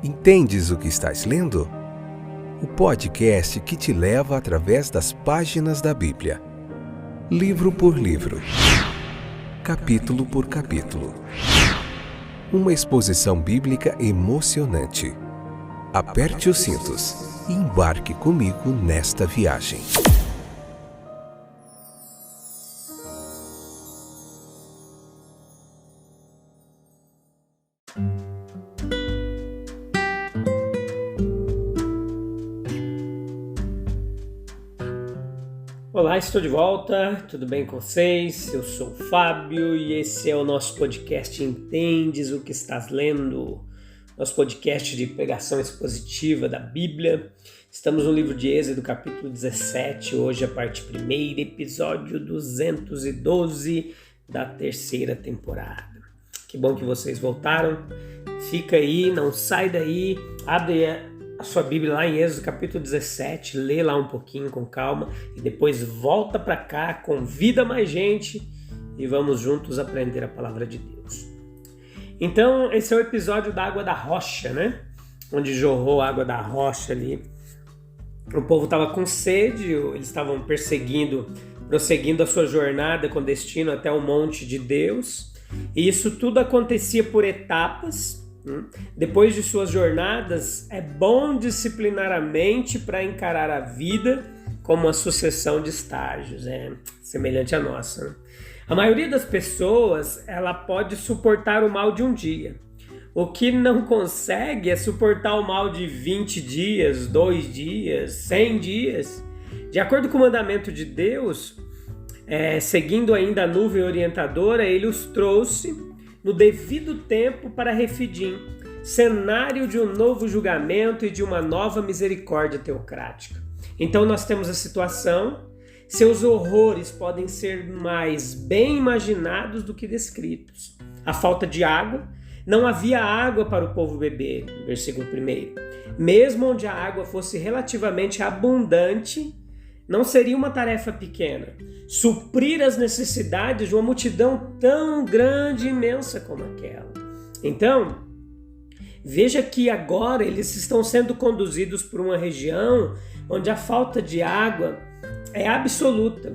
Entendes o que estás lendo? O podcast que te leva através das páginas da Bíblia. Livro por livro. Capítulo por capítulo. Uma exposição bíblica emocionante. Aperte os cintos e embarque comigo nesta viagem. Olá, estou de volta, tudo bem com vocês? Eu sou o Fábio e esse é o nosso podcast Entendes o que estás lendo? Nosso podcast de pregação expositiva da Bíblia. Estamos no livro de Êxodo, capítulo 17, hoje a parte primeira, episódio 212 da terceira temporada. Que bom que vocês voltaram, fica aí, não sai daí, abre a sua Bíblia lá em Êxodo capítulo 17, lê lá um pouquinho com calma e depois volta para cá, convida mais gente e vamos juntos aprender a palavra de Deus. Então, esse é o episódio da água da rocha, né? Onde jorrou a água da rocha ali. O povo estava com sede, eles estavam prosseguindo a sua jornada com destino até o monte de Deus. E isso tudo acontecia por etapas. Depois de suas jornadas, é bom disciplinar a mente para encarar a vida como uma sucessão de estágios, semelhante à nossa, né? A maioria das pessoas, ela pode suportar o mal de um dia. O que não consegue é suportar o mal de 20 dias, 2 dias, 100 dias. De acordo com o mandamento de Deus, seguindo ainda a nuvem orientadora, ele os trouxe no devido tempo para Refidim, cenário de um novo julgamento e de uma nova misericórdia teocrática. Então nós temos a situação, seus horrores podem ser mais bem imaginados do que descritos. A falta de água, não havia água para o povo beber, versículo 1. Mesmo onde a água fosse relativamente abundante, não seria uma tarefa pequena suprir as necessidades de uma multidão tão grande e imensa como aquela. Então, veja que agora eles estão sendo conduzidos por uma região onde a falta de água é absoluta.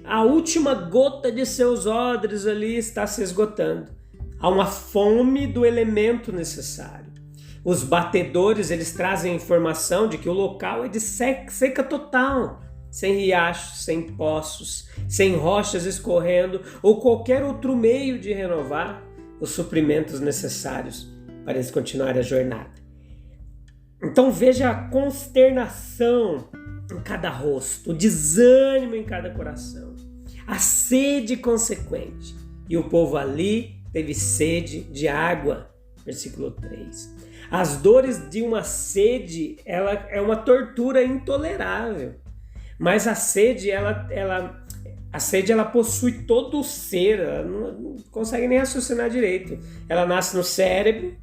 A última gota de seus odres ali está se esgotando. Há uma fome do elemento necessário. Os batedores, eles trazem a informação de que o local é de seca total. Sem riachos, sem poços, sem rochas escorrendo ou qualquer outro meio de renovar os suprimentos necessários para eles continuarem a jornada. Então veja a consternação em cada rosto, o desânimo em cada coração, a sede consequente. E o povo ali teve sede de água, versículo 3. As dores de uma sede, ela é uma tortura intolerável. Mas a sede, ela possui todo o ser, ela não consegue nem raciocinar direito. Ela nasce no cérebro.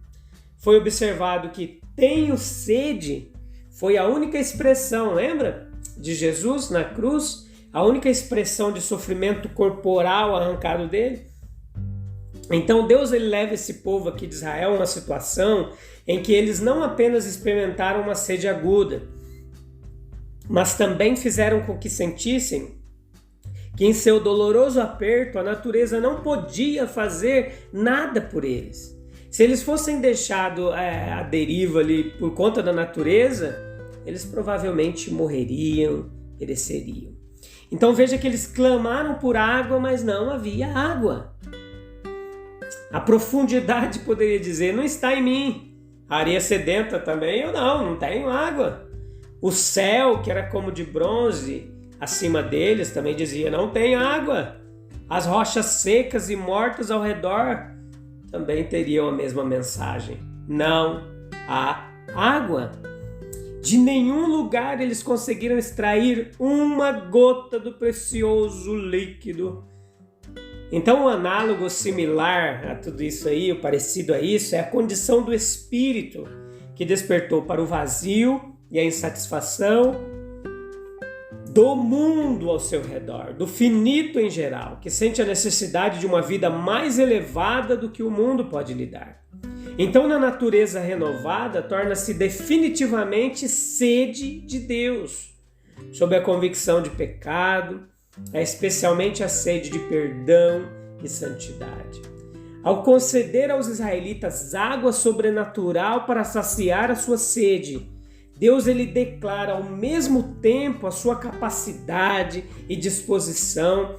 Foi observado que tenho sede, foi a única expressão, lembra? De Jesus na cruz, a única expressão de sofrimento corporal arrancado dele. Então Deus ele leva esse povo aqui de Israel a uma situação em que eles não apenas experimentaram uma sede aguda, mas também fizeram com que sentissem que em seu doloroso aperto a natureza não podia fazer nada por eles. Se eles fossem deixados à deriva ali por conta da natureza, eles provavelmente morreriam, pereceriam. Então veja que eles clamaram por água, mas não havia água. A profundidade poderia dizer, não está em mim. A areia sedenta também, eu não tenho água. O céu, que era como de bronze, acima deles, também dizia, não tem água. As rochas secas e mortas ao redor também teriam a mesma mensagem. Não há água. De nenhum lugar eles conseguiram extrair uma gota do precioso líquido. Então, o análogo similar a tudo isso aí, o parecido a isso, é a condição do espírito que despertou para o vazio e a insatisfação do mundo ao seu redor, do finito em geral, que sente a necessidade de uma vida mais elevada do que o mundo pode lhe dar. Então, na natureza renovada, torna-se definitivamente sede de Deus, sob a convicção de pecado, especialmente a sede de perdão e santidade. Ao conceder aos israelitas água sobrenatural para saciar a sua sede, Deus ele declara ao mesmo tempo a sua capacidade e disposição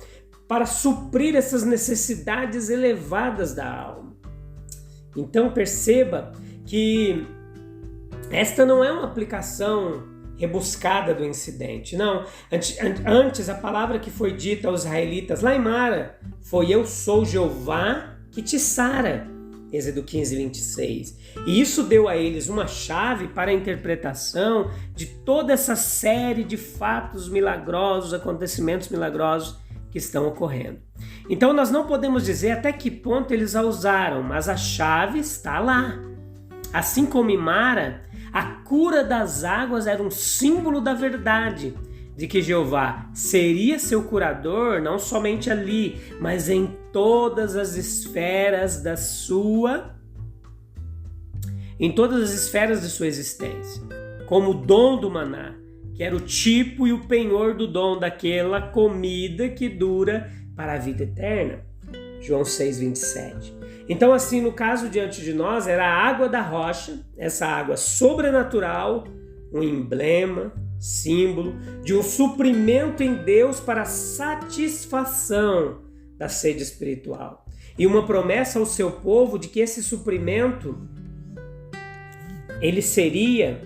para suprir essas necessidades elevadas da alma. Então perceba que esta não é uma aplicação rebuscada do incidente, não. Antes a palavra que foi dita aos israelitas lá em Mara foi: eu sou Jeová que te sara, Êxodo 15, 26. E isso deu a eles uma chave para a interpretação de toda essa série de fatos milagrosos, acontecimentos milagrosos que estão ocorrendo. Então nós não podemos dizer até que ponto eles a usaram, mas a chave está lá. Assim como em Mara, a cura das águas era um símbolo da verdade, de que Jeová seria seu curador não somente ali, mas em todas as esferas de sua existência, como o dom do maná, que era o tipo e o penhor do dom daquela comida que dura para a vida eterna. João 6,27. Então, assim, no caso diante de nós, era a água da rocha, essa água sobrenatural, um emblema, símbolo de um suprimento em Deus para a satisfação da sede espiritual. E uma promessa ao seu povo de que esse suprimento, ele seria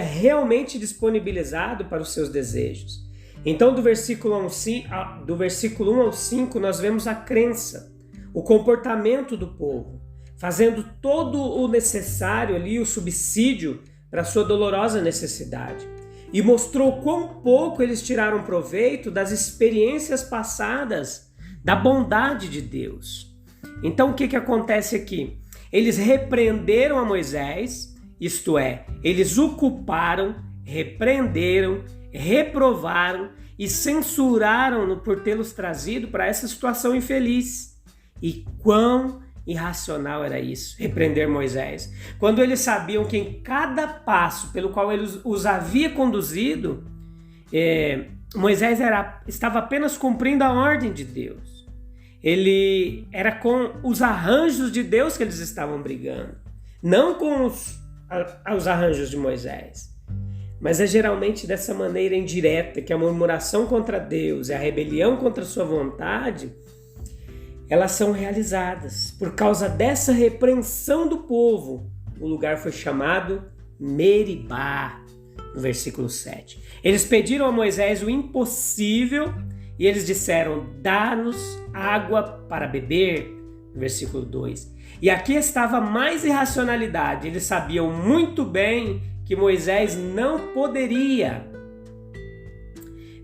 realmente disponibilizado para os seus desejos. Então, do versículo 1 ao 5, nós vemos a crença, o comportamento do povo, fazendo todo o necessário ali, o subsídio para a sua dolorosa necessidade. E mostrou quão pouco eles tiraram proveito das experiências passadas, da bondade de Deus. Então, o que acontece aqui? Eles repreenderam a Moisés, isto é, eles o culparam, repreenderam, reprovaram e censuraram-no por tê-los trazido para essa situação infeliz. E quão irracional era isso, repreender Moisés, quando eles sabiam que em cada passo pelo qual ele os havia conduzido, Moisés estava apenas cumprindo a ordem de Deus. Ele era com os arranjos de Deus que eles estavam brigando, não com os arranjos de Moisés. Mas é geralmente dessa maneira indireta que a murmuração contra Deus e a rebelião contra sua vontade, elas são realizadas. Por causa dessa repreensão do povo, o lugar foi chamado Meribá, no versículo 7. Eles pediram a Moisés o impossível e eles disseram: dá-nos água para beber, no versículo 2. E aqui estava mais irracionalidade. Eles sabiam muito bem que Moisés não poderia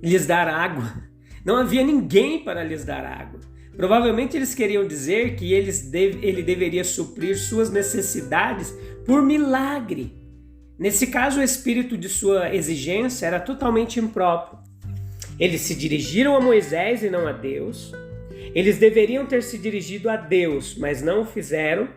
lhes dar água. Não havia ninguém para lhes dar água. Provavelmente eles queriam dizer que ele deveria suprir suas necessidades por milagre. Nesse caso, o espírito de sua exigência era totalmente impróprio. Eles se dirigiram a Moisés e não a Deus. Eles deveriam ter se dirigido a Deus, mas não o fizeram.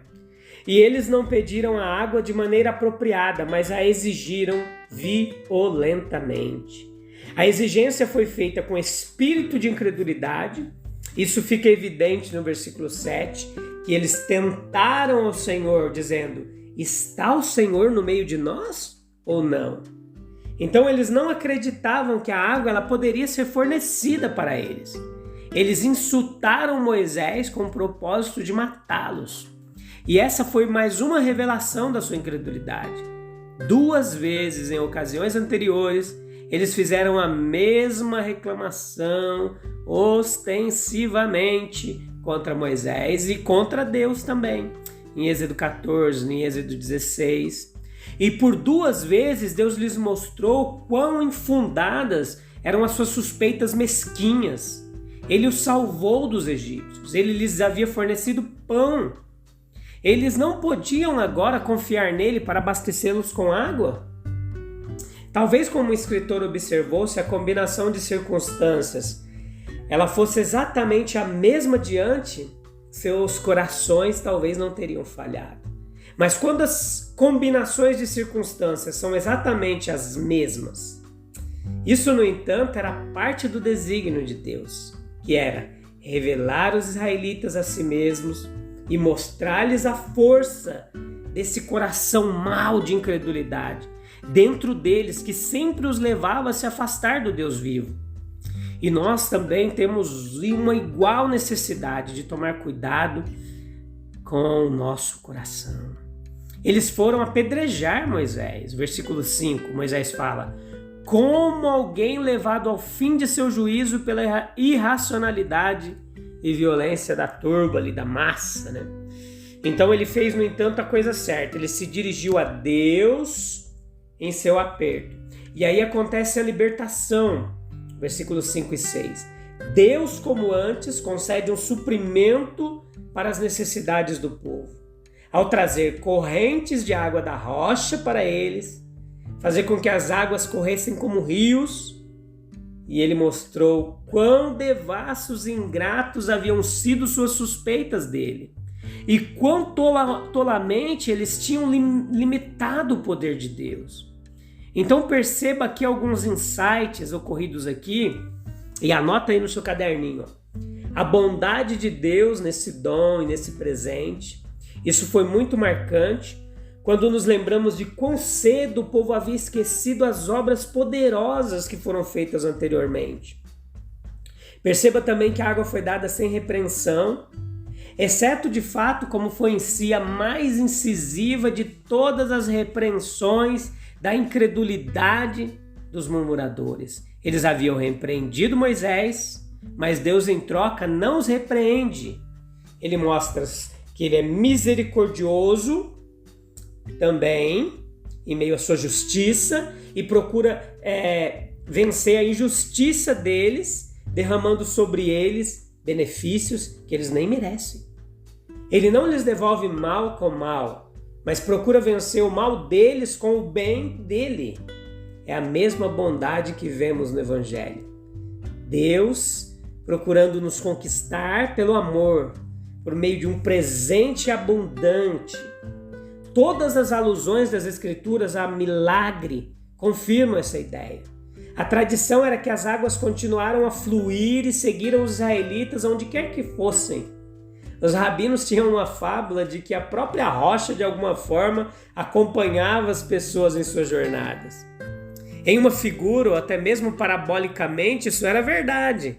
E eles não pediram a água de maneira apropriada, mas a exigiram violentamente. A exigência foi feita com espírito de incredulidade. Isso fica evidente no versículo 7, que eles tentaram ao Senhor, dizendo: está o Senhor no meio de nós ou não? Então eles não acreditavam que a água ela poderia ser fornecida para eles. Eles insultaram Moisés com o propósito de matá-los. E essa foi mais uma revelação da sua incredulidade. 2 vezes, em ocasiões anteriores, eles fizeram a mesma reclamação ostensivamente contra Moisés e contra Deus também, em Êxodo 14, em Êxodo 16. E por 2 vezes Deus lhes mostrou quão infundadas eram as suas suspeitas mesquinhas. Ele os salvou dos egípcios, ele lhes havia fornecido pão. Eles não podiam agora confiar nele para abastecê-los com água? Talvez, como o escritor observou, se a combinação de circunstâncias ela fosse exatamente a mesma diante seus corações talvez não teriam falhado. Mas quando as combinações de circunstâncias são exatamente as mesmas, isso, no entanto, era parte do desígnio de Deus, que era revelar os israelitas a si mesmos e mostrar-lhes a força desse coração mau de incredulidade dentro deles, que sempre os levava a se afastar do Deus vivo. E nós também temos uma igual necessidade de tomar cuidado com o nosso coração. Eles foram apedrejar Moisés. Versículo 5, Moisés fala: como alguém levado ao fim de seu juízo pela irracionalidade e violência da turba ali, da massa, né? Então ele fez, no entanto, a coisa certa. Ele se dirigiu a Deus em seu aperto. E aí acontece a libertação. Versículos 5 e 6. Deus, como antes, concede um suprimento para as necessidades do povo, ao trazer correntes de água da rocha para eles, fazer com que as águas corressem como rios. E ele mostrou quão devassos e ingratos haviam sido suas suspeitas dele, e quão tolamente eles tinham limitado o poder de Deus. Então perceba aqui alguns insights ocorridos aqui, e anota aí no seu caderninho. A bondade de Deus nesse dom e nesse presente. Isso foi muito marcante quando nos lembramos de quão cedo o povo havia esquecido as obras poderosas que foram feitas anteriormente. Perceba também que a água foi dada sem repreensão, exceto de fato como foi em si a mais incisiva de todas as repreensões da incredulidade dos murmuradores. Eles haviam repreendido Moisés, mas Deus em troca não os repreende. Ele mostra que ele é misericordioso também, em meio à sua justiça, e procura vencer a injustiça deles, derramando sobre eles benefícios que eles nem merecem. Ele não lhes devolve mal com mal, mas procura vencer o mal deles com o bem dele. É a mesma bondade que vemos no Evangelho. Deus procurando nos conquistar pelo amor, por meio de um presente abundante. Todas as alusões das Escrituras a milagre confirmam essa ideia. A tradição era que as águas continuaram a fluir e seguiram os israelitas onde quer que fossem. Os rabinos tinham uma fábula de que a própria rocha, de alguma forma, acompanhava as pessoas em suas jornadas. Em uma figura, ou até mesmo parabolicamente, isso era verdade,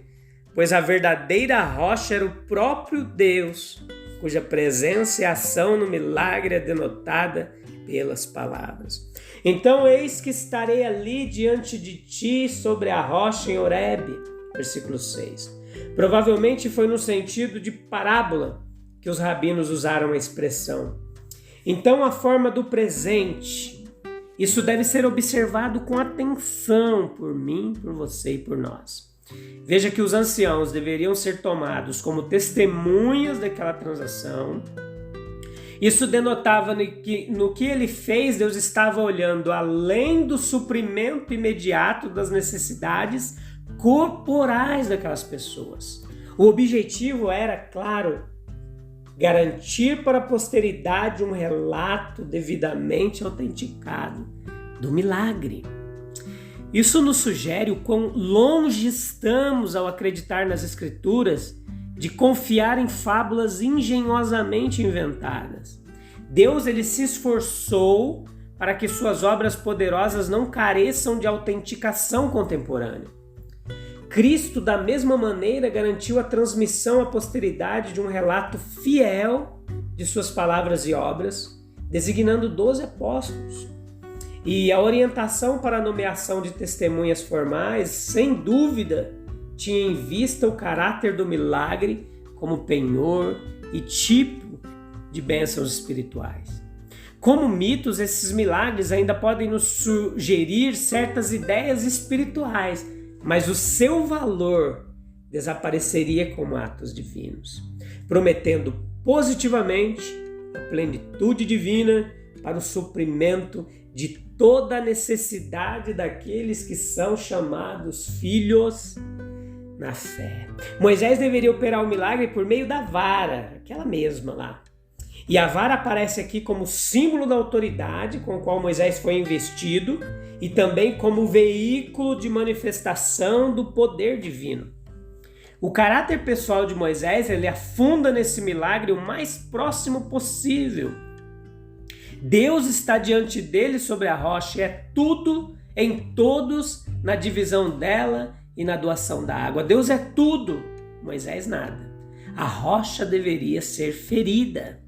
pois a verdadeira rocha era o próprio Deus, cuja presença e ação no milagre é denotada pelas palavras. Então, eis que estarei ali diante de ti sobre a rocha em Horebe. Versículo 6. Provavelmente foi no sentido de parábola que os rabinos usaram a expressão. Então, a forma do presente, isso deve ser observado com atenção por mim, por você e por nós. Veja que os anciãos deveriam ser tomados como testemunhas daquela transação. Isso denotava que no que ele fez, Deus estava olhando além do suprimento imediato das necessidades corporais daquelas pessoas. O objetivo era, claro, garantir para a posteridade um relato devidamente autenticado do milagre. Isso nos sugere o quão longe estamos ao acreditar nas Escrituras de confiar em fábulas engenhosamente inventadas. Deus, ele se esforçou para que suas obras poderosas não careçam de autenticação contemporânea. Cristo, da mesma maneira, garantiu a transmissão à posteridade de um relato fiel de suas palavras e obras, designando 12 apóstolos. E a orientação para a nomeação de testemunhas formais, sem dúvida, tinha em vista o caráter do milagre como penhor e tipo de bênçãos espirituais. Como mitos, esses milagres ainda podem nos sugerir certas ideias espirituais, mas o seu valor desapareceria como atos divinos, prometendo positivamente a plenitude divina para o suprimento de toda a necessidade daqueles que são chamados filhos na fé. Moisés deveria operar o milagre por meio da vara, aquela mesma lá. E a vara aparece aqui como símbolo da autoridade com o qual Moisés foi investido e também como veículo de manifestação do poder divino. O caráter pessoal de Moisés, ele afunda nesse milagre o mais próximo possível. Deus está diante dele sobre a rocha, é tudo em todos na divisão dela e na doação da água. Deus é tudo, Moisés nada. A rocha deveria ser ferida.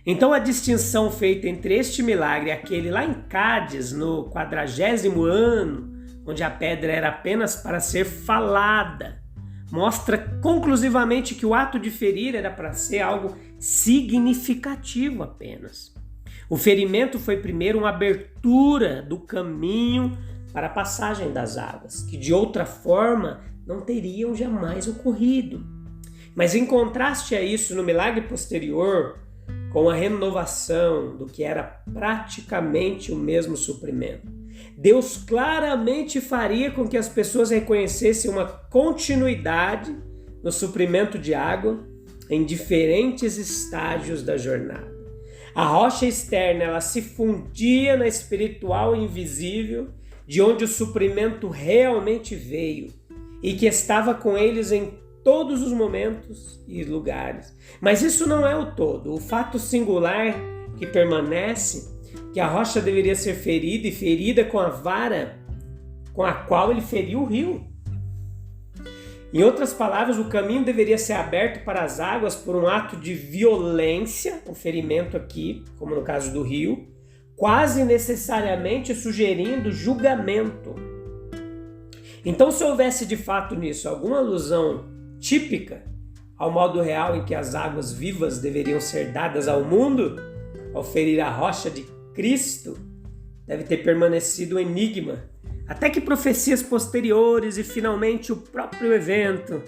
Então a distinção feita entre este milagre e aquele lá em Cádiz, no 40º ano, onde a pedra era apenas para ser falada, mostra conclusivamente que o ato de ferir era para ser algo significativo apenas. O ferimento foi primeiro uma abertura do caminho para a passagem das águas, que de outra forma não teriam jamais ocorrido. Mas em contraste a isso, no milagre posterior, com a renovação do que era praticamente o mesmo suprimento, Deus claramente faria com que as pessoas reconhecessem uma continuidade no suprimento de água em diferentes estágios da jornada. A rocha externa, ela se fundia na espiritual e invisível, de onde o suprimento realmente veio e que estava com eles em todos os momentos e lugares. Mas isso não é o todo. O fato singular que permanece, que a rocha deveria ser ferida e ferida com a vara com a qual ele feriu o rio. Em outras palavras, o caminho deveria ser aberto para as águas por um ato de violência, o ferimento aqui, como no caso do rio, quase necessariamente sugerindo julgamento. Então, se houvesse de fato nisso alguma alusão típica ao modo real em que as águas vivas deveriam ser dadas ao mundo, ao ferir a rocha de Cristo, deve ter permanecido um enigma, até que profecias posteriores e finalmente o próprio evento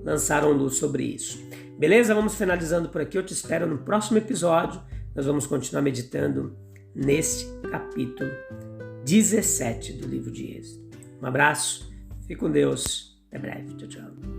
lançaram luz sobre isso. Beleza? Vamos finalizando por aqui. Eu te espero no próximo episódio. Nós vamos continuar meditando neste capítulo 17 do livro de Êxodo. Um abraço, fique com Deus, até breve, tchau, tchau.